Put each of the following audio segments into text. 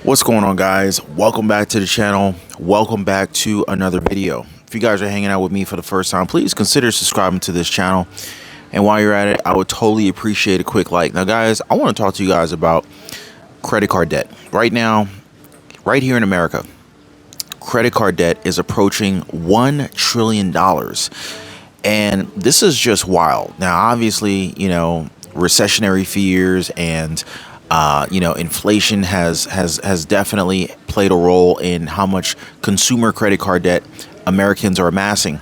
What's going on, guys? Welcome back to the channel. Welcome back to another video. If you guys are hanging out with me for the first time, please consider subscribing to this channel. And while you're at it, I would totally appreciate a quick like. Now, guys, I want to talk to you guys about credit card debt. Right now, right here in America, credit card debt is approaching $1 trillion. And this is just wild. Now, obviously, recessionary fears and inflation has definitely played a role in how much consumer credit card debt Americans are amassing.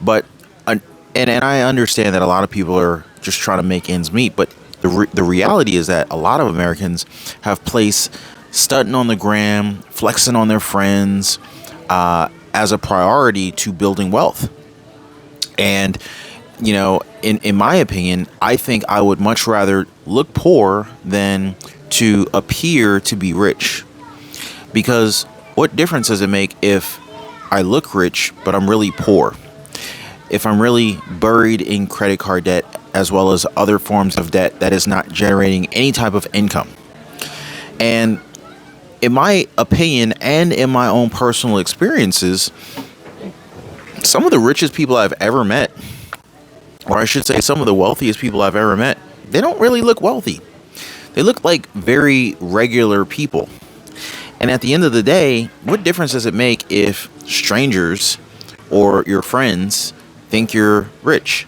But and I understand that a lot of people are just trying to make ends meet. But the reality is that a lot of Americans have placed stunting on the gram, flexing on their friends, as a priority to building wealth. And in my opinion, I think I would much rather look poor than to appear to be rich. Because what difference does it make if I look rich, but I'm really poor? If I'm really buried in credit card debt, as well as other forms of debt that is not generating any type of income. And in my opinion, and in my own personal experiences, some of the richest people I've ever met, or I should say some of the wealthiest people I've ever met, they don't really look wealthy. They look like very regular people. And at the end of the day, what difference does it make if strangers or your friends think you're rich?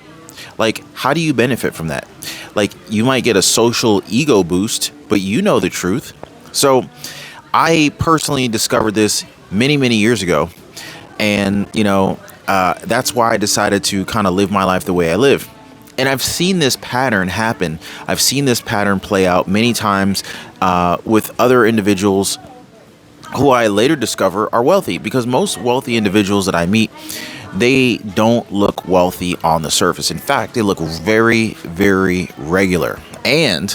Like, how do you benefit from that? Like, you might get a social ego boost, but you know the truth. So I personally discovered this many, many years ago. And, that's why I decided to kind of live my life the way I live. And I've seen this pattern happen. I've seen this pattern play out many times with other individuals who I later discover are wealthy, because most wealthy individuals that I meet, they don't look wealthy on the surface. In fact, they look very, very regular. And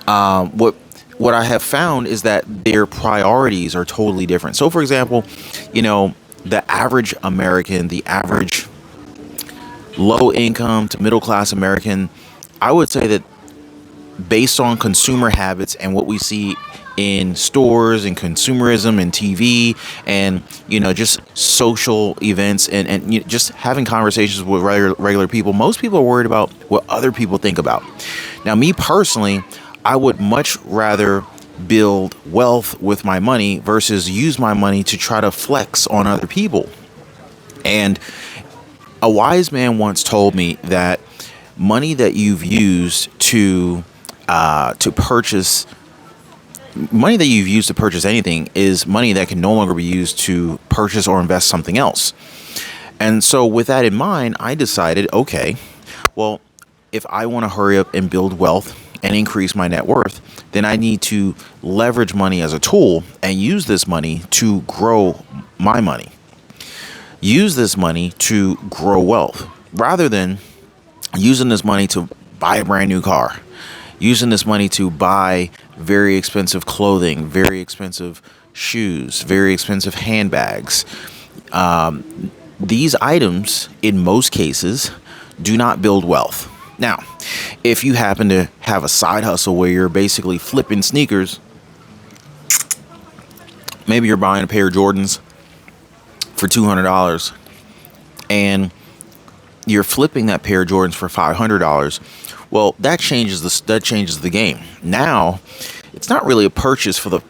what I have found is that their priorities are totally different. So, for example, the average American, the average low income to middle class American, I would say that based on consumer habits and what we see in stores and consumerism and TV and, just social events and just having conversations with regular people, most people are worried about what other people think about. Now, me personally, I would much rather build wealth with my money versus use my money to try to flex on other people. And a wise man once told me that money that you've used to purchase anything is money that can no longer be used to purchase or invest something else. And so with that in mind, I decided, okay, well, if I want to hurry up and build wealth and increase my net worth, then I need to leverage money as a tool and use this money to grow my money. Use this money to grow wealth rather than using this money to buy a brand new car, using this money to buy very expensive clothing, very expensive shoes, very expensive handbags. These items, in most cases, do not build wealth. Now, if you happen to have a side hustle where you're basically flipping sneakers, maybe you're buying a pair of Jordans for $200 and you're flipping that pair of Jordans for $500. Well, that changes the game. Now, it's not really a purchase for the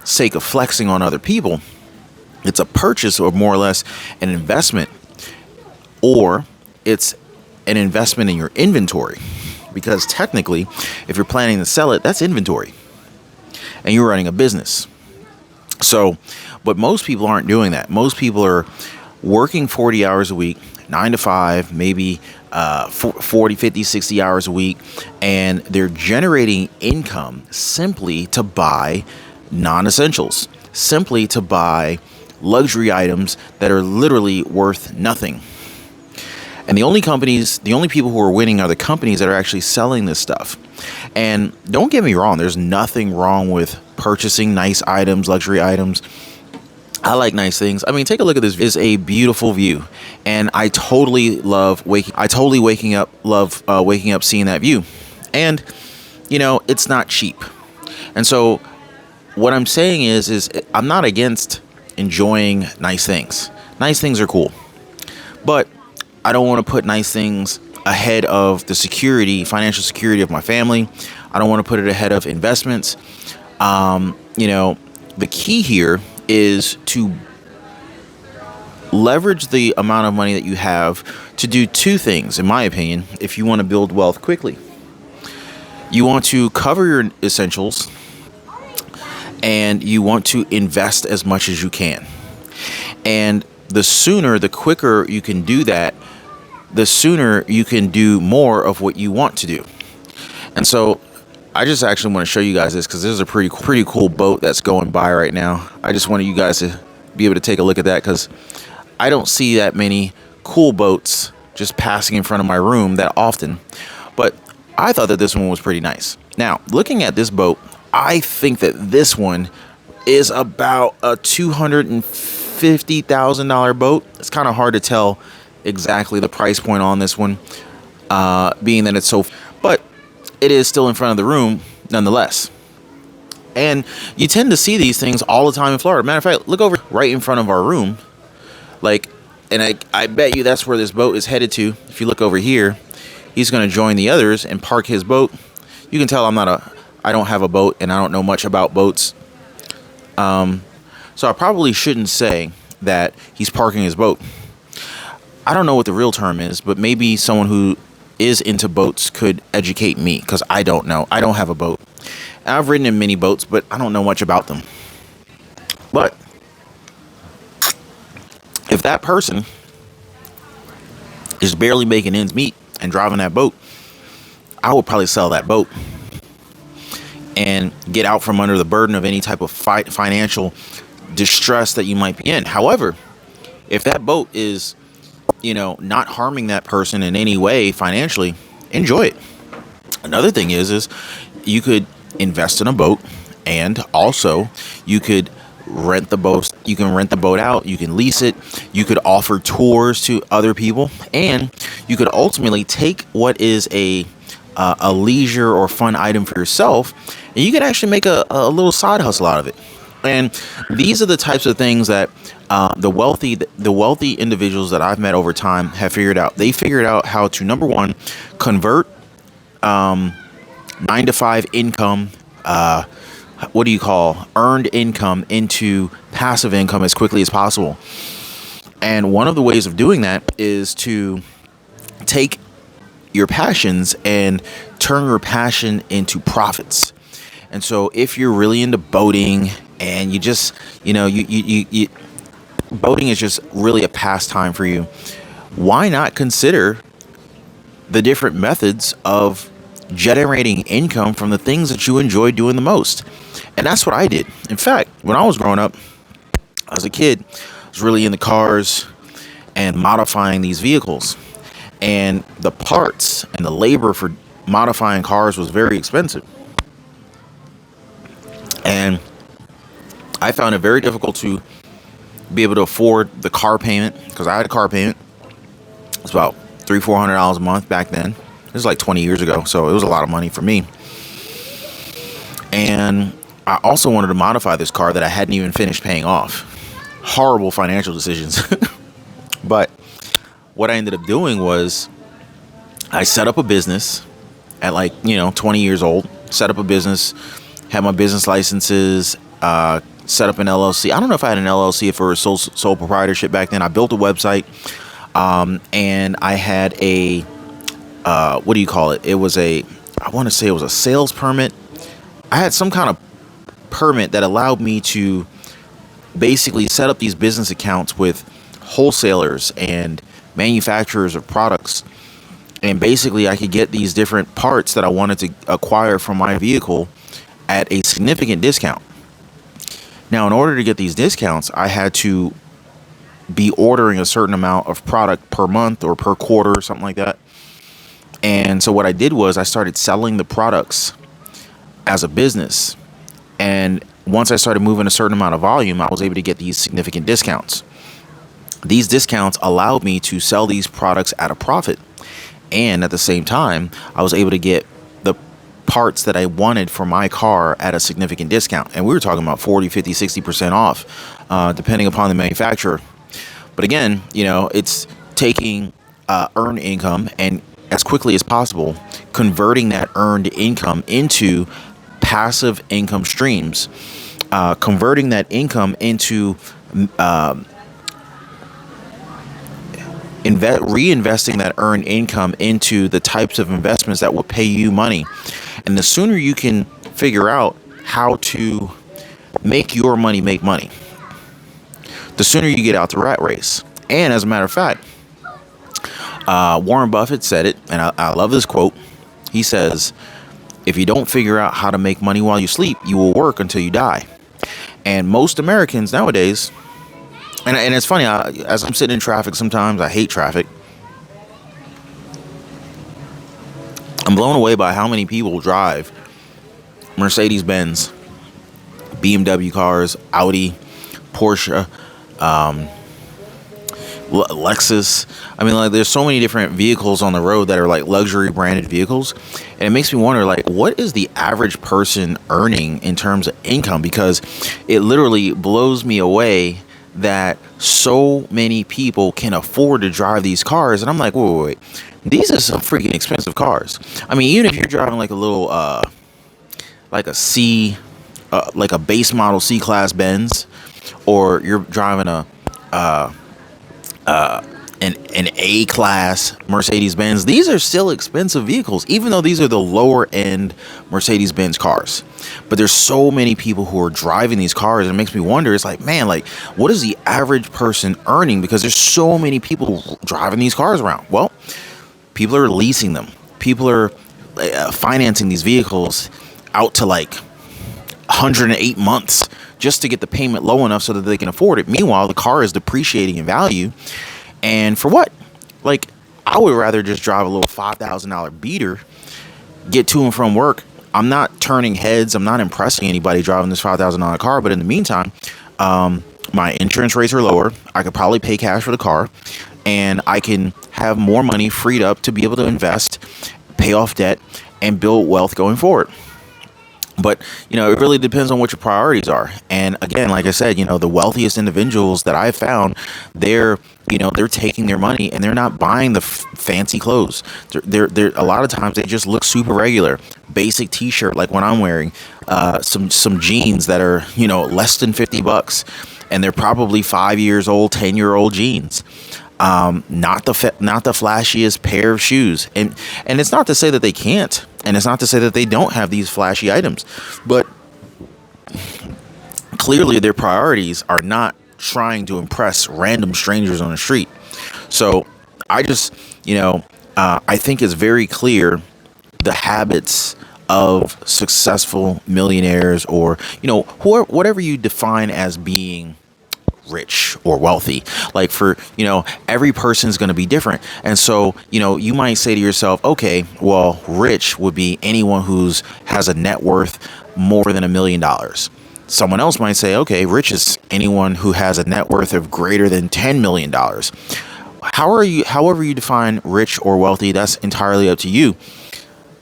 sake of flexing on other people. It's a purchase, or more or less an investment, or it's an investment in your inventory, because technically, if you're planning to sell it, that's inventory and you're running a business. So, but most people aren't doing that. Most people are working 40 hours a week, 9 to 5, maybe 40, 50, 60 hours a week, and they're generating income simply to buy non-essentials, simply to buy luxury items that are literally worth nothing. And the only people who are winning are the companies that are actually selling this stuff. And don't get me wrong, there's nothing wrong with purchasing nice items, luxury items. I like nice things. I mean, take a look at this. It's a beautiful view, and I totally love waking up seeing that view. And it's not cheap. And so what I'm saying is I'm not against enjoying nice things. Nice things are cool, but I don't want to put nice things ahead of the security, financial security of my family. I don't want to put it ahead of investments. You know, the key here is to leverage the amount of money that you have to do two things, in my opinion, if you want to build wealth quickly. You want to cover your essentials, and you want to invest as much as you can. And the sooner, the quicker you can do that, the sooner you can do more of what you want to do. And so I just actually want to show you guys this, because this is a pretty cool boat that's going by right now. I just wanted you guys to be able to take a look at that, because I don't see that many cool boats just passing in front of my room that often. But I thought that this one was pretty nice. Now, looking at this boat, I think that this one is about a $250,000 boat. It's kind of hard to tell exactly the price point on this one, being that it's so, but it is still in front of the room nonetheless. And you tend to see these things all the time in Florida. Matter of fact, look over right in front of our room. Like, and I bet you that's where this boat is headed to. If you look over here, he's going to join the others and park his boat. You can tell I don't have a boat, and I don't know much about boats. So I probably shouldn't say that he's parking his boat. I don't know what the real term is, but maybe someone who is into boats could educate me, because I don't know. I don't have a boat. I've ridden in mini boats, but I don't know much about them. But if that person is barely making ends meet and driving that boat, I would probably sell that boat and get out from under the burden of any type of financial distress that you might be in. However, if that boat is, not harming that person in any way financially, enjoy it. Another thing is you could invest in a boat, and also you could rent the boat. You can rent the boat out. You can lease it. You could offer tours to other people, and you could ultimately take what is a leisure or fun item for yourself, and you could actually make a little side hustle out of it. And these are the types of things that the wealthy individuals that I've met over time have figured out. They figured out how to, number one, convert 9-to-5 income, earned income, into passive income as quickly as possible. And one of the ways of doing that is to take your passions and turn your passion into profits. And so if you're really into boating, and you just, boating is just really a pastime for you, why not consider the different methods of generating income from the things that you enjoy doing the most? And that's what I did. In fact, when I was growing up, as a kid, I was really into cars and modifying these vehicles. And the parts and the labor for modifying cars was very expensive. And I found it very difficult to be able to afford the car payment, because I had a car payment. It was about $300-400 a month back then. It was like 20 years ago, so it was a lot of money for me. And I also wanted to modify this car that I hadn't even finished paying off. Horrible financial decisions. But what I ended up doing was I set up a business at 20 years old. Set up a business, had my business licenses, set up an LLC. I don't know if I had an LLC for sole proprietorship back then. I built a website, and I had a, It was I want to say it was a sales permit. I had some kind of permit that allowed me to basically set up these business accounts with wholesalers and manufacturers of products. And basically I could get these different parts that I wanted to acquire from my vehicle at a significant discount. Now, in order to get these discounts, I had to be ordering a certain amount of product per month or per quarter or something like that. And so what I did was I started selling the products as a business. And once I started moving a certain amount of volume, I was able to get these significant discounts. These discounts allowed me to sell these products at a profit. And at the same time, I was able to get parts that I wanted for my car at a significant discount. And we were talking about 40, 50, 60% off, depending upon the manufacturer. But again, it's taking earned income and as quickly as possible, converting that earned income into passive income streams, converting that income into reinvesting that earned income into the types of investments that will pay you money. And the sooner you can figure out how to make your money make money, the sooner you get out the rat race. And as a matter of fact, Warren Buffett said it, and I love this quote. He says, if you don't figure out how to make money while you sleep, you will work until you die. And most Americans nowadays, and it's funny, as I'm sitting in traffic sometimes, I hate traffic. I'm blown away by how many people drive Mercedes-Benz, BMW cars, Audi, Porsche, Lexus. I mean, like, there's so many different vehicles on the road that are like luxury branded vehicles. And it makes me wonder, like, what is the average person earning in terms of income? Because it literally blows me away that so many people can afford to drive these cars. And I'm like, wait. These are some freaking expensive cars. I mean, even if you're driving like a little, like a C, like a base model C-Class Benz, or you're driving an A-class Mercedes-Benz, these are still expensive vehicles, even though these are the lower end Mercedes-Benz cars. But there's so many people who are driving these cars, and it makes me wonder, it's like, man, like, what is the average person earning? Because there's so many people driving these cars around. Well, people are leasing them. People are financing these vehicles out to like 108 months just to get the payment low enough so that they can afford it. Meanwhile, the car is depreciating in value. And for what? Like, I would rather just drive a little $5,000 beater, get to and from work. I'm not turning heads. I'm not impressing anybody driving this $5,000 car. But in the meantime, my insurance rates are lower. I could probably pay cash for the car, and I can have more money freed up to be able to invest, pay off debt, and build wealth going forward. But, it really depends on what your priorities are. And again, like I said, the wealthiest individuals that I've found, they're taking their money and they're not buying the fancy clothes. They're a lot of times they just look super regular, basic t-shirt like what I'm wearing, some jeans that are, less than $50, and they're probably 5 years old, 10-year-old jeans. Not the flashiest pair of shoes, and it's not to say that they can't, and it's not to say that they don't have these flashy items, but clearly their priorities are not trying to impress random strangers on the street. So I just, I think it's very clear the habits of successful millionaires, or whatever you define as being rich or wealthy. Like, for every person's going to be different. And so you might say to yourself, okay, well, rich would be anyone who's has a net worth more than $1 million. Someone else might say, okay, rich is anyone who has a net worth of greater than $10 million. However you define rich or wealthy, that's entirely up to you.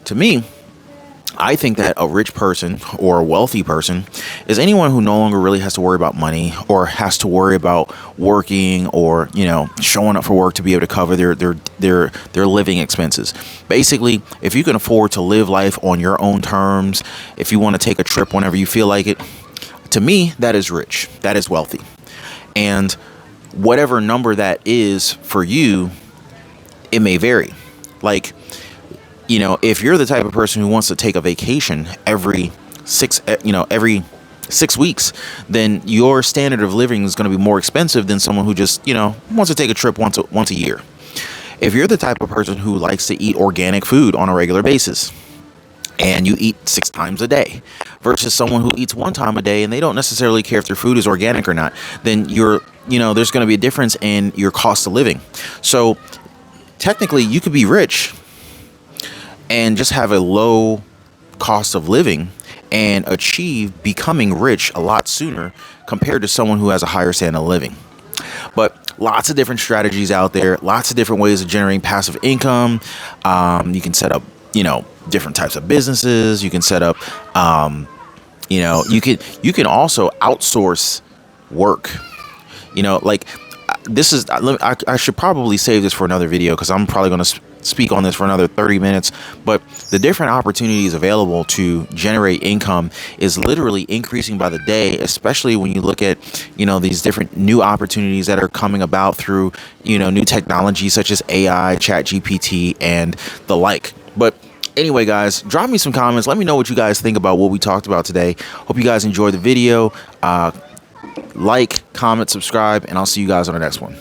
To me, I think that a rich person or a wealthy person is anyone who no longer really has to worry about money, or has to worry about working, or showing up for work to be able to cover their living expenses. Basically, if you can afford to live life on your own terms, if you want to take a trip whenever you feel like it, to me, that is rich. That is wealthy. And whatever number that is for you, it may vary. Like, if you're the type of person who wants to take a vacation every 6 weeks, then your standard of living is going to be more expensive than someone who just, wants to take a trip once a year. If you're the type of person who likes to eat organic food on a regular basis, and you eat 6 times a day, versus someone who eats 1 time a day and they don't necessarily care if their food is organic or not, then there's going to be a difference in your cost of living. So technically, you could be rich and just have a low cost of living and achieve becoming rich a lot sooner compared to someone who has a higher standard of living. But lots of different strategies out there, lots of different ways of generating passive income. You can set up different types of businesses. You can set up, you can also outsource work. Like this is, I should probably save this for another video because I'm probably going to speak on this for another 30 minutes. But the different opportunities available to generate income is literally increasing by the day, especially when you look at, these different new opportunities that are coming about through, new technology such as AI, Chat GPT, and the like. But anyway, guys, drop me some comments. Let me know what you guys think about what we talked about today. Hope you guys enjoyed the video. Like, comment, subscribe, and I'll see you guys on the next one.